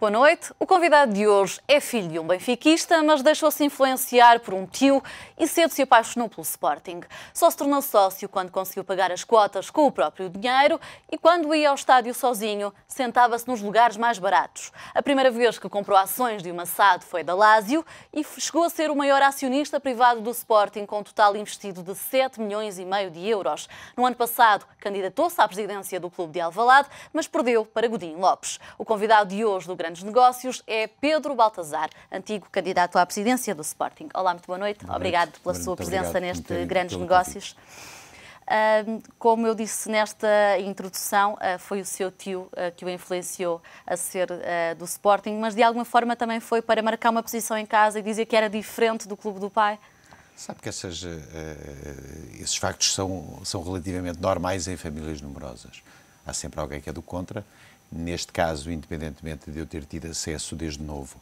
Boa noite. O convidado de hoje é filho de um benfiquista, mas deixou-se influenciar por um tio e cedo se apaixonou pelo Sporting. Só se tornou sócio quando conseguiu pagar as cotas com o próprio dinheiro e quando ia ao estádio sozinho, sentava-se nos lugares mais baratos. A primeira vez que comprou ações de uma SAD foi da Lazio e chegou a ser o maior acionista privado do Sporting, com um total investido de 7,5 milhões de euros. No ano passado, candidatou-se à presidência do clube de Alvalade, mas perdeu para Godinho Lopes. O convidado de hoje do Grandes Negócios é Pedro Baltazar, antigo candidato à presidência do Sporting. Olá, muito boa noite. Obrigado pela sua presença neste Grandes Negócios. Como eu disse nesta introdução, foi o seu tio que o influenciou a ser do Sporting, mas de alguma forma também foi para marcar uma posição em casa e dizer que era diferente do clube do pai? Sabe que esses factos são relativamente normais em famílias numerosas. Há sempre alguém que é do contra. Neste caso, independentemente de eu ter tido acesso desde novo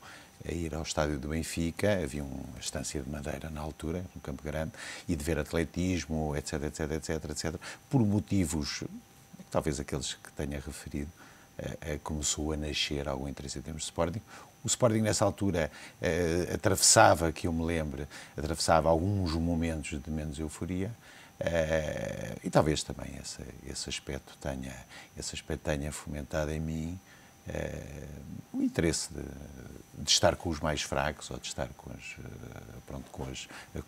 a ir ao estádio do Benfica, havia uma estância de madeira na altura, no Campo Grande, e de ver atletismo, etc, etc, etc, etc, por motivos, talvez aqueles que tenha referido, começou a nascer algum interesse em termos de Sporting. O Sporting, nessa altura, atravessava, que eu me lembre, atravessava alguns momentos de menos euforia, e talvez também esse aspecto tenha fomentado em mim o interesse de estar com os mais fracos ou de estar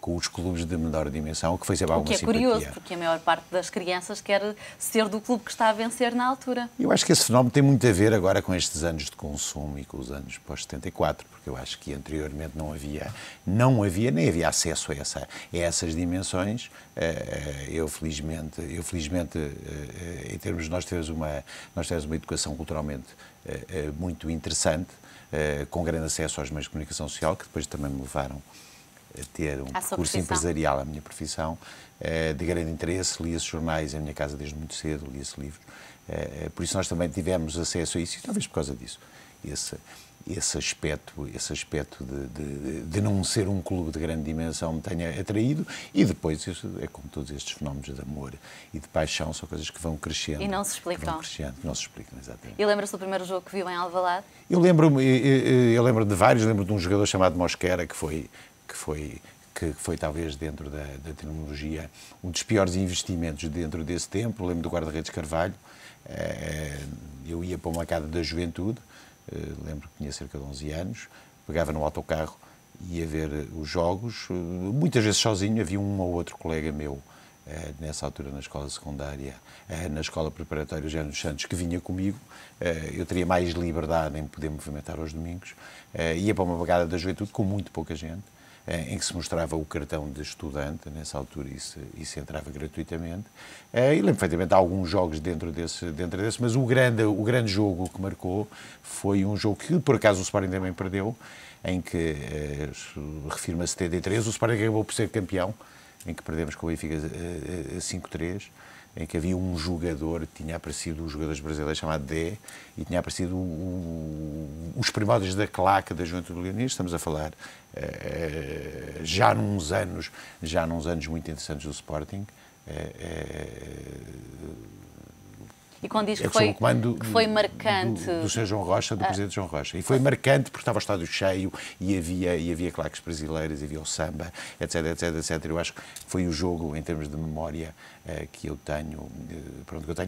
com os clubes de menor dimensão, que foi sempre alguma simpatia. O que é curioso, porque a maior parte das crianças quer ser do clube que está a vencer na altura. Eu acho que esse fenómeno tem muito a ver agora com estes anos de consumo e com os anos pós-74, porque eu acho que anteriormente não havia nem havia acesso a essas dimensões. Eu felizmente, em termos de nós tivemos uma educação culturalmente muito interessante, com grande acesso aos meios de comunicação social, que depois também me levaram a ter um percurso empresarial, a minha profissão, de grande interesse. Lia-se jornais em minha casa desde muito cedo, lia-se livros. Por isso nós também tivemos acesso a isso, e talvez por causa disso, esse aspecto de não ser um clube de grande dimensão me tenha atraído, e depois, é como todos estes fenómenos de amor e de paixão, são coisas que vão crescendo. E não se explicam. Não se explicam, exatamente. E lembra-se do primeiro jogo que viu em Alvalade? Eu lembro de vários, lembro de um jogador chamado Mosquera, que foi talvez dentro da terminologia um dos piores investimentos dentro desse tempo. Lembro do guarda-redes Carvalho. Eu ia para uma casa da juventude, lembro que tinha cerca de 11 anos, pegava no autocarro, ia ver os jogos, muitas vezes sozinho. Havia um ou outro colega meu, nessa altura na escola secundária, na escola preparatória José dos Santos, que vinha comigo. Eu teria mais liberdade em poder movimentar aos domingos. Ia para uma bagada da juventude com muito pouca gente, em que se mostrava o cartão de estudante. Nessa altura isso entrava gratuitamente. E lembro perfeitamente alguns jogos dentro desse, mas o grande jogo que marcou foi um jogo que, por acaso, o Sporting também perdeu, em que, refirma 73, o Sporting acabou por ser campeão, em que perdemos com o Benfica 5-3, em que havia um jogador, tinha aparecido, os jogadores brasileiros, chamado Dé, e tinha aparecido os primórdios da claque da Juventude Leonina. Estamos a falar já nos anos muito interessantes do Sporting. E quando diz que foi marcante... Do Sr. João Rocha, do Presidente João Rocha. E foi marcante porque estava o estádio cheio e havia claques brasileiras, havia o samba, etc, etc, etc. Eu acho que foi o jogo, em termos de memória, que eu tenho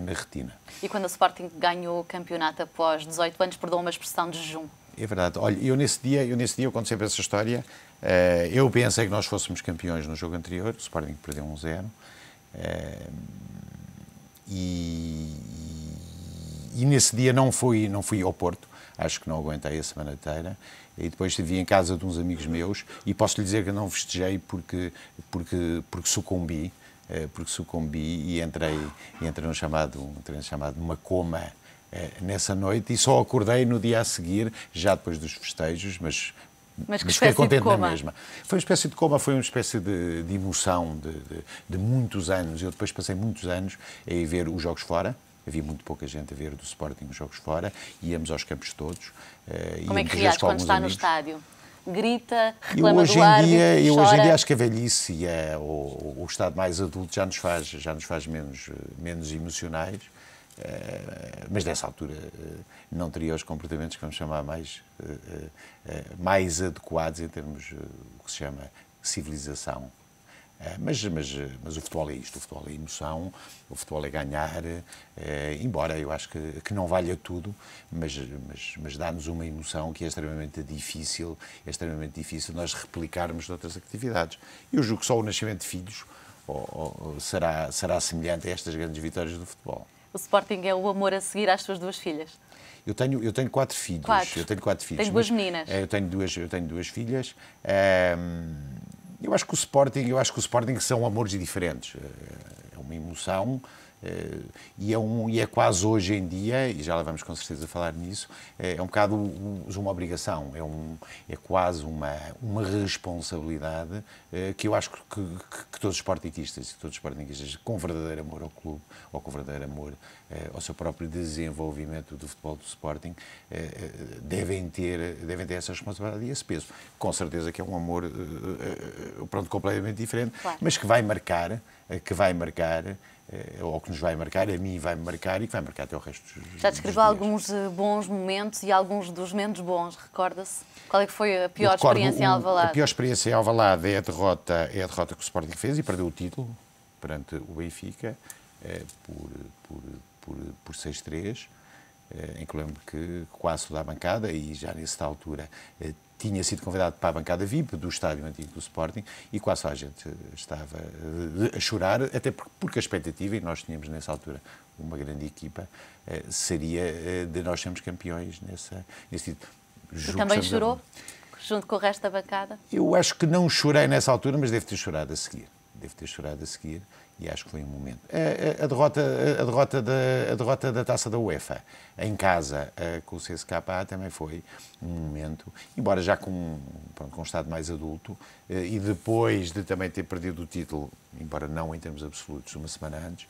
na retina. E quando o Sporting ganhou o campeonato após 18 anos, perdoa uma expressão de jejum. É verdade. Olha, eu nesse dia, eu conto sempre essa história. Eu pensei que nós fôssemos campeões no jogo anterior, o Sporting perdeu 1-0. E nesse dia não fui ao Porto, acho que não aguentei a semana inteira, e depois estive em casa de uns amigos meus, e posso lhe dizer que não festejei porque sucumbi, e entrei num chamado numa coma nessa noite, e só acordei no dia a seguir, já depois dos festejos, mas fiquei contente na mesma. Foi uma espécie de coma, foi uma espécie de emoção de muitos anos. Eu depois passei muitos anos a ir ver os jogos fora. Havia muito pouca gente a ver do Sporting os jogos fora. Íamos aos campos todos. Como é que reage quando está no estádio? Grita, reclama do árbitro, eu hoje em dia acho que a velhice e o estado mais adulto já nos faz menos emocionais. Mas nessa altura não teria os comportamentos que vamos chamar mais adequados em termos o que se chama civilização. Mas o futebol é isto, o futebol é emoção, o futebol é ganhar, embora eu acho que não valha tudo, mas dá-nos uma emoção que é extremamente difícil nós replicarmos noutras atividades. Eu julgo que só o nascimento de filhos será semelhante a estas grandes vitórias do futebol. O Sporting é o amor a seguir às suas duas filhas? Eu tenho 4 filhos. Eu tenho 4 filhos. Tem duas meninas? Eu tenho duas filhas. Eu acho que o Sporting são amores diferentes. É uma emoção e é quase hoje em dia, e já lá vamos com certeza falar nisso, é um bocado uma obrigação, é quase uma responsabilidade que eu acho que todos os sportinguistas com verdadeiro amor ao clube, ou com verdadeiro amor ao seu próprio desenvolvimento do futebol do Sporting, devem ter essa responsabilidade e esse peso. Com certeza que é um amor completamente diferente, claro, mas que vai marcar, ou que nos vai marcar, a mim vai-me marcar e que vai marcar até o resto dos dias. Já descreveu alguns bons momentos e alguns dos menos bons, recorda-se? Qual é que foi a pior experiência em Alvalade? A pior experiência em Alvalade é a derrota que o Sporting fez e perdeu o título perante o Benfica por 6-3, em que eu lembro que quase toda a bancada, e já nessa altura tinha sido convidado para a bancada VIP do estádio antigo do Sporting e quase a gente estava a chorar, até porque a expectativa, e nós tínhamos nessa altura uma grande equipa, seria de nós sermos campeões nesse título. E também chorou, junto com o resto da bancada? Eu acho que não chorei nessa altura, mas devo ter chorado a seguir. E acho que foi um momento. A derrota da Taça da UEFA em casa com o CSKA também foi um momento, embora já com um estado mais adulto, e depois de também ter perdido o título, embora não em termos absolutos, uma semana antes,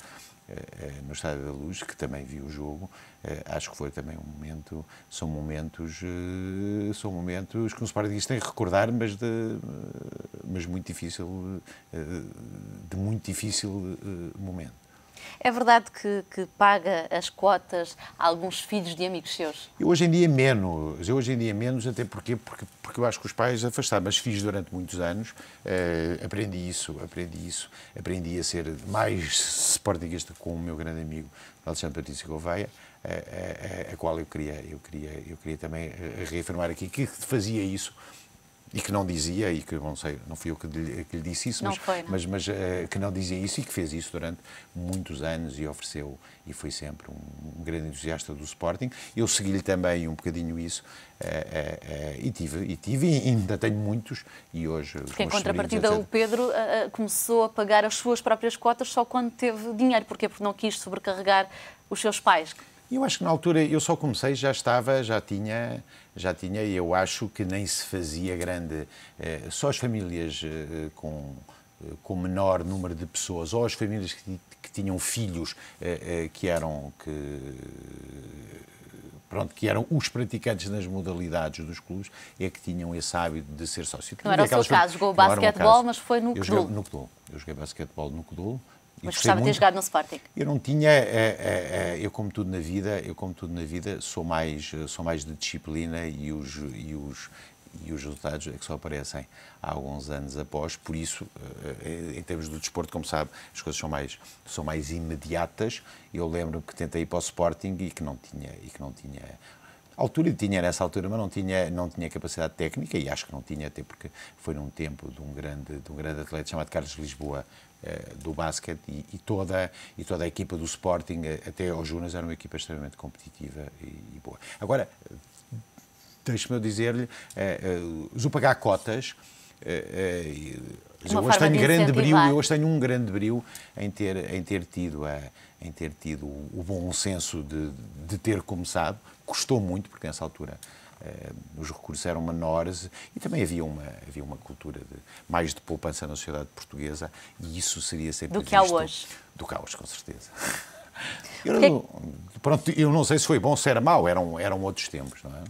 no Estádio da Luz, que também vi o jogo, acho que foi também um momento, são momentos que um sportinguista tem que recordar, mas muito difícil, de muito difícil momento. É verdade que paga as cotas a alguns filhos de amigos seus? Eu hoje em dia menos, até porque eu acho que os pais afastaram, mas fiz durante muitos anos, aprendi a ser mais sportinguista com o meu grande amigo Alexandre Patrício Gouveia, a qual eu queria também reafirmar aqui, que fazia isso e que não dizia, e que não sei, não fui eu que lhe disse isso, mas que não dizia isso e que fez isso durante muitos anos e ofereceu, e foi sempre um grande entusiasta do Sporting. Eu segui-lhe também um bocadinho isso e tive e ainda tenho muitos, e hoje... Porque em contrapartida o Pedro começou a pagar as suas próprias cotas só quando teve dinheiro. Porquê? Porque não quis sobrecarregar os seus pais. Eu acho que na altura eu só comecei, já tinha, e eu acho que nem se fazia grande, só as famílias com menor número de pessoas, ou as famílias que tinham filhos que eram os praticantes nas modalidades dos clubes, é que tinham esse hábito de ser sócio. Não era o seu caso, jogou basquetebol, mas foi no Codul. Eu joguei basquetebol no Codul. Mas gostava de ter jogado no Sporting? Eu não tinha, eu como tudo na vida, sou mais de disciplina e os resultados é que só aparecem há alguns anos após, por isso, em termos do desporto, como sabe, as coisas são mais imediatas. Eu lembro que tentei ir para o Sporting e que não tinha altura, tinha nessa altura, mas não tinha capacidade técnica, e acho que não tinha, até porque foi num tempo de um grande atleta chamado Carlos Lisboa, do basquete, e toda a equipa do Sporting, até aos Junas, era uma equipa extremamente competitiva e boa. Agora, deixe-me dizer-lhe, o pagar cotas, eu hoje tenho um grande brio em ter tido o bom senso de ter começado. Custou muito, porque nessa altura os recursos eram menores e também havia uma cultura mais de poupança na sociedade portuguesa, e isso seria sempre do que há hoje. Do que há hoje, com certeza. Eu não sei se foi bom ou se era mau, eram outros tempos, não é?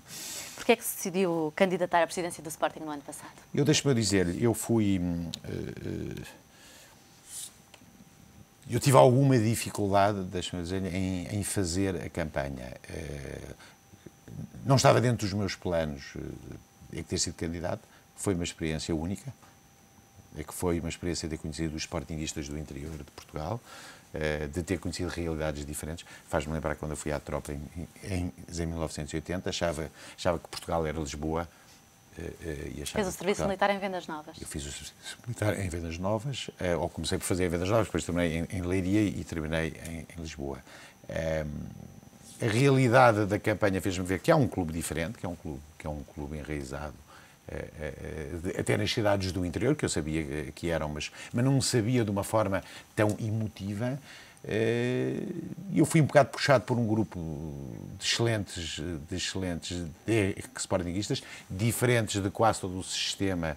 Porquê é que se decidiu candidatar à presidência do Sporting no ano passado? eu tive alguma dificuldade, deixa-me dizer, em fazer a campanha. Não estava dentro dos meus planos ter sido candidato. Foi uma experiência única. Que foi uma experiência de ter conhecido os sportinguistas do interior de Portugal, de ter conhecido realidades diferentes. Faz-me lembrar quando eu fui à tropa em 1980, achava que Portugal era Lisboa. Fez o serviço militar em Vendas Novas. Eu fiz o serviço militar em Vendas Novas, ou comecei por fazer em Vendas Novas, depois terminei em Leiria e terminei em Lisboa. A realidade da campanha fez-me ver que há um clube diferente, que é um clube enraizado, até nas cidades do interior, que eu sabia que eram, mas não sabia de uma forma tão emotiva. Eu fui um bocado puxado por um grupo de excelentes sportinguistas, diferentes de quase todo o sistema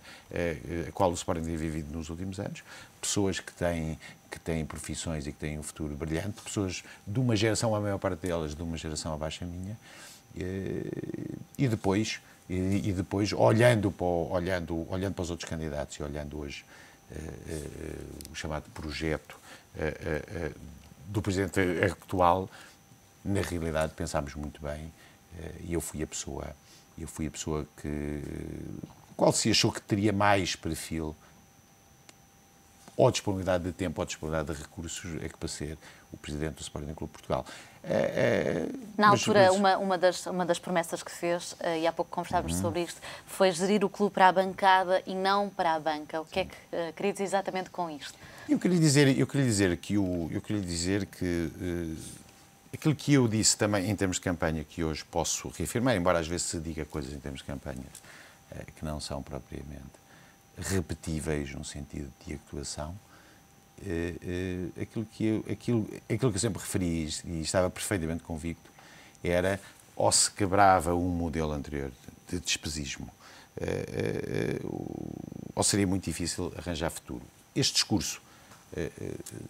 a qual o Sporting tem vivido nos últimos anos, pessoas que têm profissões e que têm um futuro brilhante, pessoas de uma geração, a maior parte delas, de uma geração abaixo da minha, e depois olhando para os outros candidatos e olhando hoje o chamado projeto do Presidente atual, na realidade pensámos muito bem, e eu fui a pessoa que qual se achou que teria mais perfil ou disponibilidade de tempo ou disponibilidade de recursos para ser o Presidente do Sporting Clube de Portugal. Na altura, uma das promessas que fez, e há pouco conversávamos sobre isto, foi gerir o clube para a bancada e não para a banca. O que é que queria dizer exatamente com isto? Eu queria dizer que aquilo que eu disse também em termos de campanha, que hoje posso reafirmar, embora às vezes se diga coisas em termos de campanha que não são propriamente repetíveis no sentido de atuação, aquilo que eu sempre referi e estava perfeitamente convicto era ou se quebrava um modelo anterior de despesismo, ou seria muito difícil arranjar futuro. Este discurso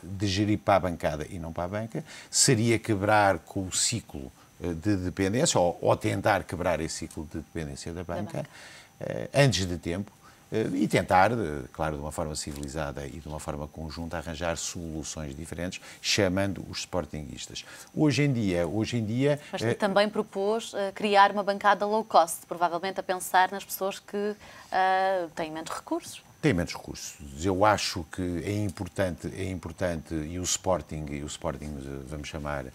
de gerir para a bancada e não para a banca seria quebrar com o ciclo de dependência ou tentar quebrar esse ciclo de dependência da banca antes de tempo, e tentar, claro, de uma forma civilizada e de uma forma conjunta, arranjar soluções diferentes, chamando os sportinguistas. Hoje em dia... Mas também propôs criar uma bancada low cost, provavelmente a pensar nas pessoas que têm menos recursos. Tem menos recursos. Eu acho que é importante, e o Sporting, vamos chamar,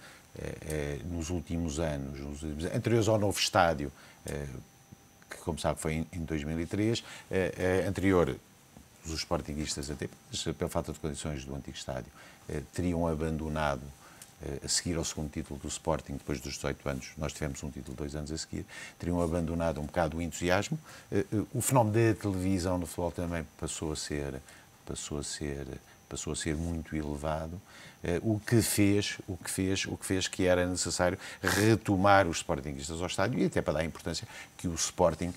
nos últimos anos, anteriores ao novo estádio, que, como sabe, foi em 2003, anterior, os sportinguistas, até pela falta de condições do antigo estádio, teriam abandonado, a seguir ao segundo título do Sporting, depois dos 18 anos, nós tivemos um título 2 anos a seguir, teriam abandonado um bocado o entusiasmo. O fenómeno da televisão no futebol também passou a ser muito elevado, o que fez que era necessário retomar os sportinguistas ao estádio, e até para dar a importância que o Sporting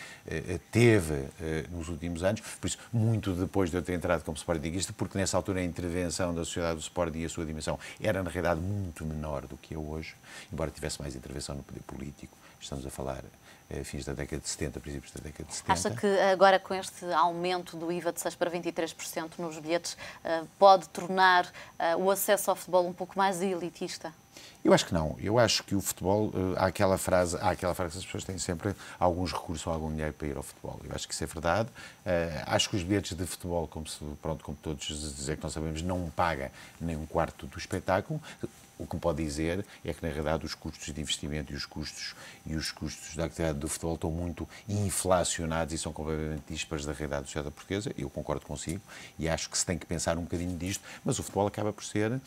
teve nos últimos anos, por isso, muito depois de eu ter entrado como sportinguista, porque nessa altura a intervenção da sociedade do Sporting e a sua dimensão era, na realidade, muito menor do que é hoje, embora tivesse mais intervenção no poder político. Estamos a falar fins da década de 70, princípios da década de 70. Acha que agora, com este aumento do IVA de 6% para 23% nos bilhetes, pode tornar o acesso ao futebol um pouco mais elitista? Eu acho que não. Eu acho que o futebol, há aquela frase que as pessoas têm sempre alguns recursos ou algum dinheiro para ir ao futebol. Eu acho que isso é verdade. Acho que os bilhetes de futebol, como todos dizer que nós sabemos, não paga nem um quarto do espetáculo. O que me pode dizer é que, na realidade, os custos de investimento e os custos da atividade do futebol estão muito inflacionados e são completamente dispares da realidade sociedade portuguesa. Eu concordo consigo e acho que se tem que pensar um bocadinho disto, mas o futebol acaba por ser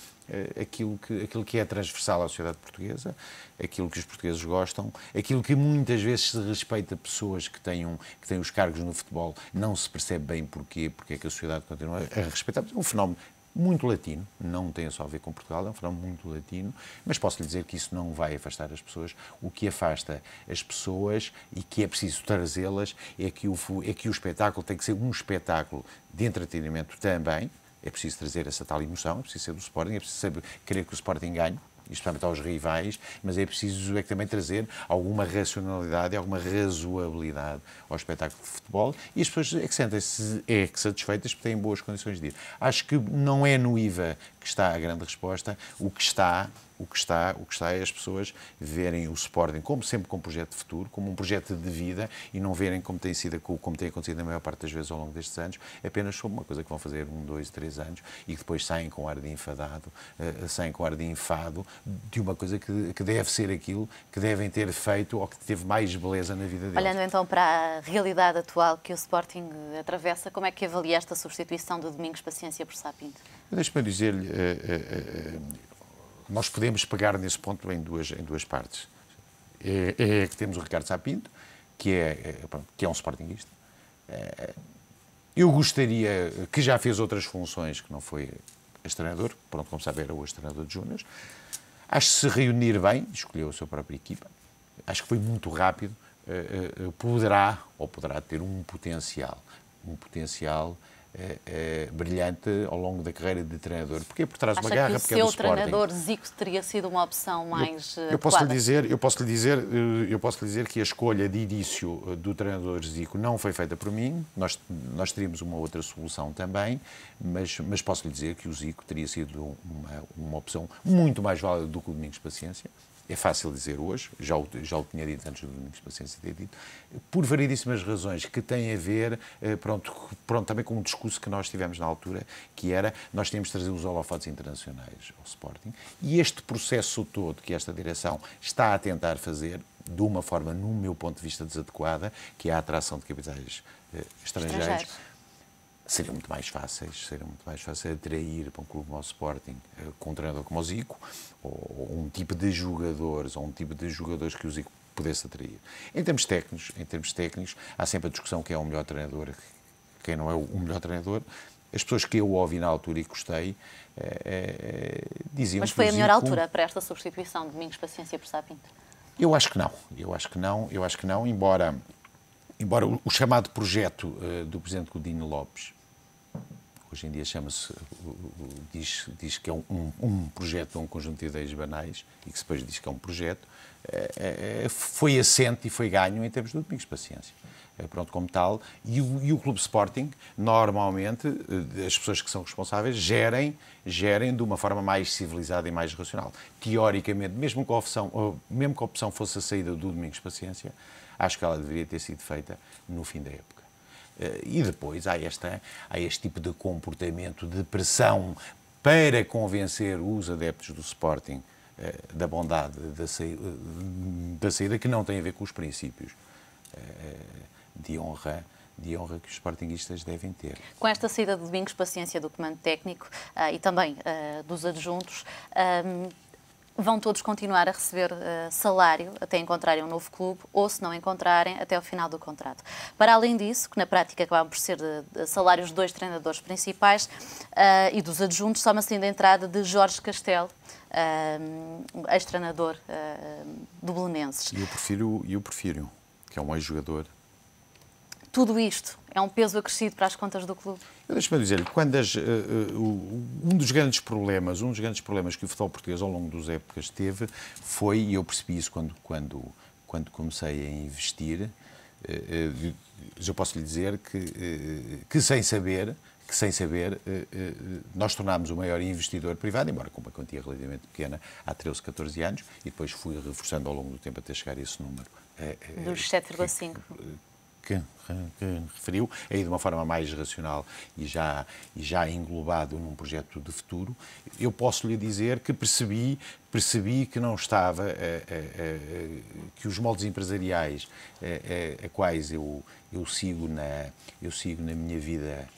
aquilo que é transversal à sociedade portuguesa, aquilo que os portugueses gostam, aquilo que muitas vezes se respeita pessoas que têm os cargos no futebol, não se percebe bem porque é que a sociedade continua a respeitar. É um fenómeno muito latino, não tem só a ver com Portugal, é um fenómeno muito latino, mas posso lhe dizer que isso não vai afastar as pessoas. O que afasta as pessoas e que é preciso trazê-las é que o espetáculo tem que ser um espetáculo de entretenimento também. É preciso trazer essa tal emoção, é preciso ser do Sporting, é preciso saber querer que o Sporting ganhe. e especialmente aos rivais, mas é preciso também trazer alguma racionalidade e alguma razoabilidade ao espetáculo de futebol, e as pessoas é que sentem-se satisfeitas porque têm boas condições de ir. Acho que não é no IVA que está a grande resposta. O que está é as pessoas verem o Sporting como sempre como um projeto de futuro, como um projeto de vida, e não verem como tem acontecido na maior parte das vezes ao longo destes anos, apenas como uma coisa que vão fazer 1, 2, 3 anos e que depois saem com ar de enfadado, saem com ar de enfado de uma coisa que deve ser aquilo que devem ter feito ou que teve mais beleza na vida deles. Olhando então para a realidade atual que o Sporting atravessa, como é que avalia esta substituição do Domingos Paciência por Sá Pinto? Deixe-me dizer-lhe, nós podemos pegar nesse ponto em duas partes. É que temos o Ricardo Sá Pinto, que é um sportinguista. Eu gostaria, que já fez outras funções, que não foi ex-treinador, pronto, como sabe, era o ex-treinador de Júniors. Acho que se reunir bem, escolheu a sua própria equipa, acho que foi muito rápido, poderá ter um potencial brilhante ao longo da carreira de treinador. Porque é por trás de uma garra, porque é do Sporting. Acha que o seu treinador Zico teria sido uma opção mais eu posso lhe dizer que a escolha de início do treinador Zico não foi feita por mim. Nós teríamos uma outra solução também, mas posso lhe dizer que o Zico teria sido uma opção muito mais válida do que o Domingos Paciência. É fácil dizer hoje, já o tinha dito antes do Domingos Paciência ter dito, por variedíssimas razões que têm a ver, também com um discurso que nós tivemos na altura, que era, nós tínhamos de trazer os holofotes internacionais ao Sporting, e este processo todo que esta direção está a tentar fazer, de uma forma, no meu ponto de vista, desadequada, que é a atração de capitais estrangeiros. Seriam muito mais fáceis atrair para um clube como o Sporting com um treinador como o Zico, ou um tipo de jogadores que o Zico pudesse atrair. Em termos técnicos, há sempre a discussão quem é o melhor treinador, quem não é o melhor treinador. As pessoas que eu ouvi na altura e gostei diziam que o Zico... Mas foi a melhor altura para esta substituição de Domingos Paciência por Sá Pinto? Eu acho que não, embora o chamado projeto do Presidente Godinho Lopes, hoje em dia diz que é um projeto, um conjunto de ideias banais, e que depois diz que é um projeto, foi assente e foi ganho em termos do Domingos Paciência. Pronto, como tal, e o Clube Sporting, normalmente, as pessoas que são responsáveis, gerem de uma forma mais civilizada e mais racional. Teoricamente, mesmo que a opção fosse a saída do Domingos Paciência, acho que ela deveria ter sido feita no fim da época. E depois há este tipo de comportamento de pressão para convencer os adeptos do Sporting da bondade da saída, que não tem a ver com os princípios de honra que os sportinguistas devem ter. Com esta saída de Domingos Paciência do comando técnico e também dos adjuntos, vão todos continuar a receber salário até encontrarem um novo clube, ou, se não encontrarem, até ao final do contrato. Para além disso, que na prática acabam por ser de salários de 2 treinadores principais e dos adjuntos, soma-se ainda a entrada de Jorge Castelo, ex-treinador do Belenenses. E eu prefiro, que é um ex-jogador. Tudo isto é um peso acrescido para as contas do clube? Deixa-me dizer, um dos grandes problemas que o futebol português ao longo das épocas teve foi, e eu percebi isso quando comecei a investir, eu posso lhe dizer que sem saber, nós tornámos o maior investidor privado, embora com uma quantia relativamente pequena, há 13, 14 anos, e depois fui reforçando ao longo do tempo até chegar a esse número. Dos 7,5%. Que referiu, aí de uma forma mais racional e já englobado num projeto de futuro. Eu posso lhe dizer que percebi que não estava, que os moldes empresariais a quais eu sigo na minha vida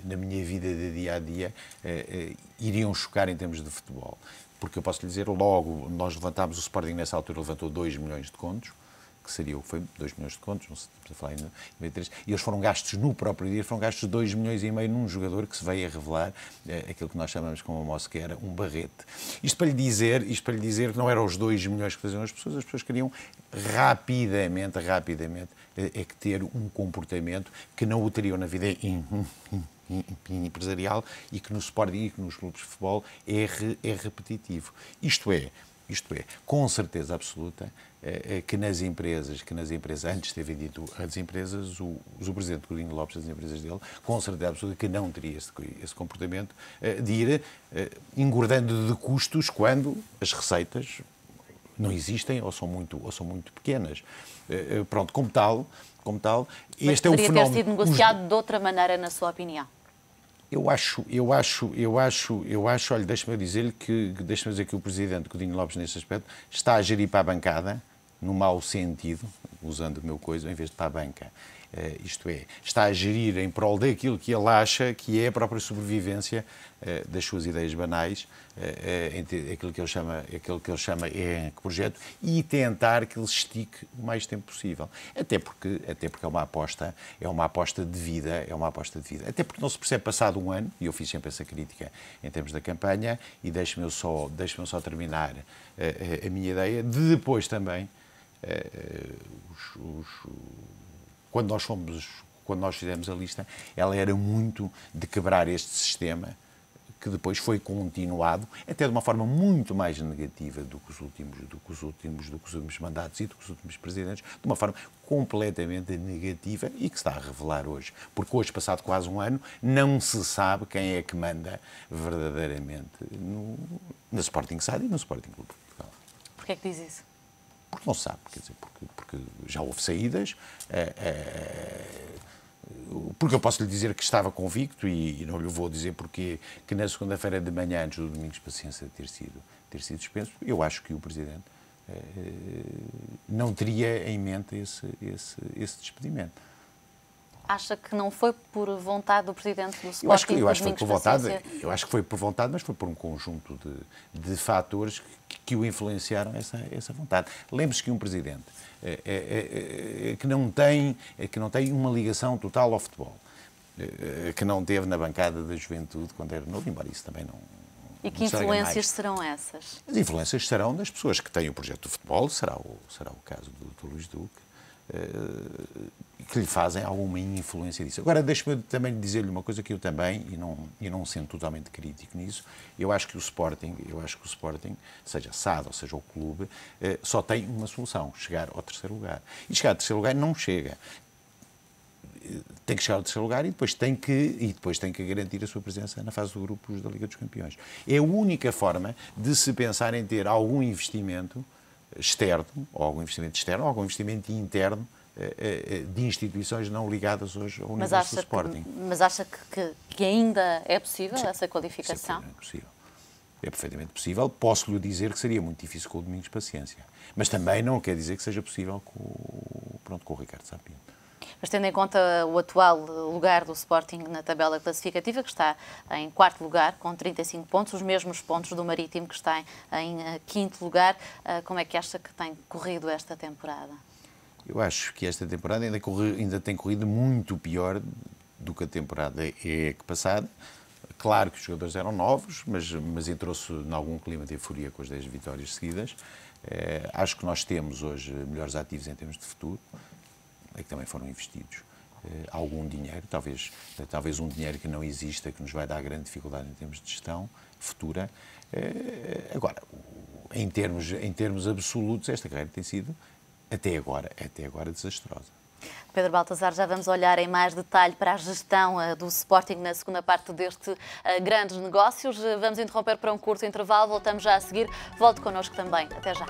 de dia a dia, iriam chocar em termos de futebol. Porque eu posso lhe dizer, logo nós levantámos, o Sporting nessa altura levantou 2 milhões de contos, que seria o que foi 2 milhões de contos, não sei, estamos a falar em 93, e eles foram gastos no próprio dia, foram gastos 2,5 milhões num jogador que se veio a revelar aquilo que nós chamamos como a Mosquera, um barrete. Isto para lhe dizer que não eram os 2 milhões que faziam as pessoas queriam rapidamente, é que ter um comportamento que não o teriam na vida empresarial e que no Sporting e que nos clubes de futebol é repetitivo. Isto é, com certeza absoluta, que nas empresas, antes de ter vendido as empresas, o presidente Godinho Lopes, das empresas dele, com certeza absoluta que não teria esse comportamento de ir engordando de custos quando as receitas não existem ou são muito pequenas. Pronto, como tal, este é o fenómeno. Poderia ter sido negociado de outra maneira, na sua opinião? Eu acho, olha, deixa-me dizer que o Presidente Godinho Lopes, nesse aspecto, está a gerir para a bancada, no mau sentido, usando o meu coisa, em vez de para a banca. Isto é, está a gerir em prol daquilo que ele acha que é a própria sobrevivência das suas ideias banais, aquilo que ele chama projeto, e tentar que ele estique o mais tempo possível. Até porque é uma aposta de vida, Até porque não se percebe passado um ano, e eu fiz sempre essa crítica em termos da campanha, e deixe-me só terminar a minha ideia, de depois também quando nós fizemos a lista, ela era muito de quebrar este sistema, que depois foi continuado, até de uma forma muito mais negativa do que os últimos mandatos e do que os últimos presidentes, de uma forma completamente negativa e que se está a revelar hoje. Porque hoje, passado quase um ano, não se sabe quem é que manda verdadeiramente na Sporting SAD e no Sporting Clube de Portugal. Porquê é que diz isso? Porque não se sabe, quer dizer, porque já houve saídas, porque eu posso lhe dizer que estava convicto, e não lhe vou dizer porque que na segunda-feira de manhã, antes do Domingos Paciência ter sido suspenso, eu acho que o Presidente não teria em mente esse despedimento. Acha que não foi por vontade do Presidente do Sporting? Eu acho que foi por vontade, mas foi por um conjunto de fatores que o influenciaram essa vontade. Lembre-se que um Presidente que não tem uma ligação total ao futebol, que não teve na bancada da juventude quando era novo, embora isso também não... E que influências serão essas? As influências serão das pessoas que têm o projeto do futebol, será o caso do Dr. Luís Duque, que lhe fazem alguma influência disso. Agora, deixe-me também dizer-lhe uma coisa que eu também, e não sendo totalmente crítico nisso, eu acho que o Sporting, seja SAD ou seja o clube, só tem uma solução: chegar ao terceiro lugar. E chegar ao terceiro lugar não chega. Tem que chegar ao terceiro lugar e depois tem que garantir a sua presença na fase de grupos da Liga dos Campeões. É a única forma de se pensar em ter algum investimento externo, ou algum investimento interno, de instituições não ligadas hoje ao universo do Sporting. Mas acha que ainda é possível essa qualificação? É perfeitamente possível. Posso-lhe dizer que seria muito difícil com o Domingos Paciência. Mas também não quer dizer que seja possível com o Ricardo Sá Pinto. Mas tendo em conta o atual lugar do Sporting na tabela classificativa, que está em 4º lugar, com 35 pontos, os mesmos pontos do Marítimo, que está em 5º lugar, como é que acha que tem corrido esta temporada? Eu acho que esta temporada ainda tem corrido muito pior do que a temporada passada. Claro que os jogadores eram novos, mas entrou-se em algum clima de euforia com as 10 vitórias seguidas. Acho que nós temos hoje melhores ativos em termos de futuro, que também foram investidos algum dinheiro, talvez um dinheiro que não exista, que nos vai dar grande dificuldade em termos de gestão futura. Agora, em termos absolutos, esta carreira tem sido, até agora desastrosa. Pedro Baltazar, já vamos olhar em mais detalhe para a gestão do Sporting na segunda parte deste Grandes Negócios. Vamos interromper para um curto intervalo, voltamos já a seguir. Volte connosco também. Até já.